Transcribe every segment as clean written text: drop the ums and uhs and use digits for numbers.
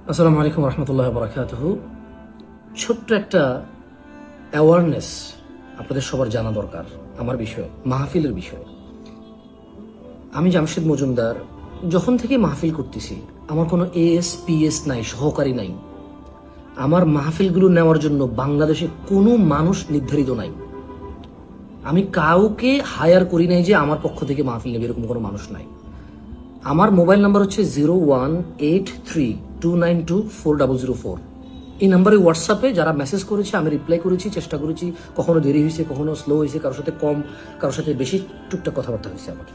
আসসালামু আলাইকুম রহমতুল্লাহ বরাকাতুহু। ছোট্ট একটা অ্যাওয়ারনেস আপনাদের সবার জানা দরকার আমার বিষয়ে, মাহফিলের বিষয়ে। আমি জামশেদ মজুমদার যখন থেকে মাহফিল করতেছি, আমার কোনো পিএস নাই, সহকারী নাই। আমার মাহফিলগুলো নেওয়ার জন্য বাংলাদেশে কোনো মানুষ নির্ধারিত নাই। আমি কাউকে হায়ার করি নাই যে আমার পক্ষ থেকে মাহফিল নেবে, এরকম কোনো মানুষ নাই। আমার মোবাইল নাম্বার হচ্ছে 0183292400। এই নাম্বারে হোয়াটসঅ্যাপে যারা মেসেজ করেছে আমি রিপ্লাই করেছি, চেষ্টা করেছি। কখনো দেরি হয়েছে, কখনো স্লো হয়েছে, কারোর সাথে কম, কারোর সাথে বেশি টুকটাক কথাবার্তা হয়েছে আমার।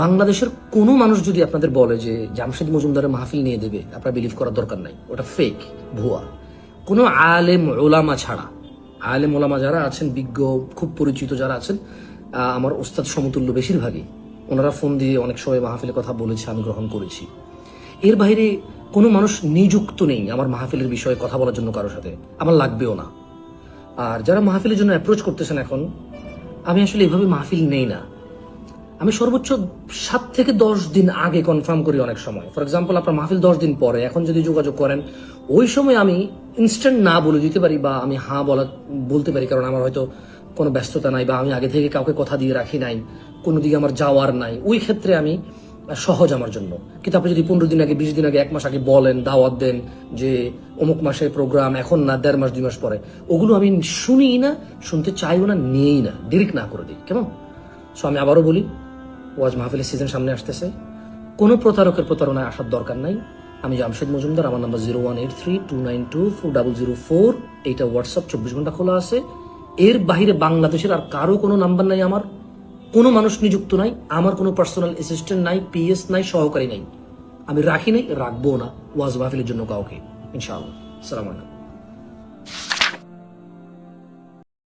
বাংলাদেশের কোনো মানুষ যদি আপনাদের বলে যে জামশেদ মজুমদারের মাহফিল নিয়ে দেবে, আপনার বিলিভ করার দরকার নাই, ওটা ফেক, ভুয়া। কোনো আলেম ওলামা ছাড়া, আলেম ওলামা যারা আছেন, বিজ্ঞ খুব পরিচিত যারা আছেন, আমার ওস্তাদ সমতুল্য বেশিরভাগই, ওনারা ফোন দিয়ে অনেক সময় মাহফিলের কথা বলেছে, আমি গ্রহণ করেছি। এর বাইরে কোনো মানুষ নিযুক্ত নেই আমার মাহফিলের বিষয়ে কথা বলার জন্য কারোর সাথে, আমার লাগবেও না। আর যারা মাহফিলের জন্য অ্যাপ্রোচ করতেছেন এখন, আমি আসলে এভাবে মাহফিল নেই না। আমি সর্বোচ্চ 7 থেকে 10 দিন আগে কনফার্ম করি অনেক সময়। ফর এক্সাম্পল, আপনার মাহফিল 10 দিন পরে, এখন যদি যোগাযোগ করেন, ওই সময় আমি ইনস্ট্যান্ট না বলে দিতে পারি বা আমি হ্যাঁ বলতে পারি, কারণ আমার হয়তো কোনো ব্যস্ততা নাই বা আমি আগে থেকে কাউকে কথা দিয়ে রাখি নাই, কোনো দিকে আমার যাওয়ার নাই। ওই ক্ষেত্রে আমি সহজ আমার জন্য। কিন্তু আপনি যদি 15 দিন আগে, 20 দিন আগে, 1 মাস আগে বলেন, দাওয়াত দেন যে অমুক মাসে প্রোগ্রাম, এখন না 1.5 মাস 2 মাস পরে, ওগুলো আমি শুনিই না, শুনতে চাইও না, নিয়েই না, ডিরেক্ট না করে দিই, কেমন? সো আমি আবারও বলি, ওয়াজ মাহফিলের সিজন সামনে আসতেছে, কোনো প্রতারকের প্রতারণায় আসার দরকার নাই। আমি জামশেদ মজুমদার, আমার নাম্বার 0183292400। এইটা হোয়াটসঅ্যাপ 24 ঘন্টা খোলা আছে। এর বাহিরে বাংলাদেশের আর কারো কোনো নাম্বার নাই আমার, কোনো মানুষ নিযুক্ত নাই, আমার কোনো পার্সোনাল অ্যাসিস্ট্যান্ট নাই, পিএস নাই, সহকারী নাই। আমি রাখি নাই, রাখবো না ওয়াজ মাহফিলের জন্য কাউকে, ইনশাআল্লাহ। আসসালামু আলাইকুম।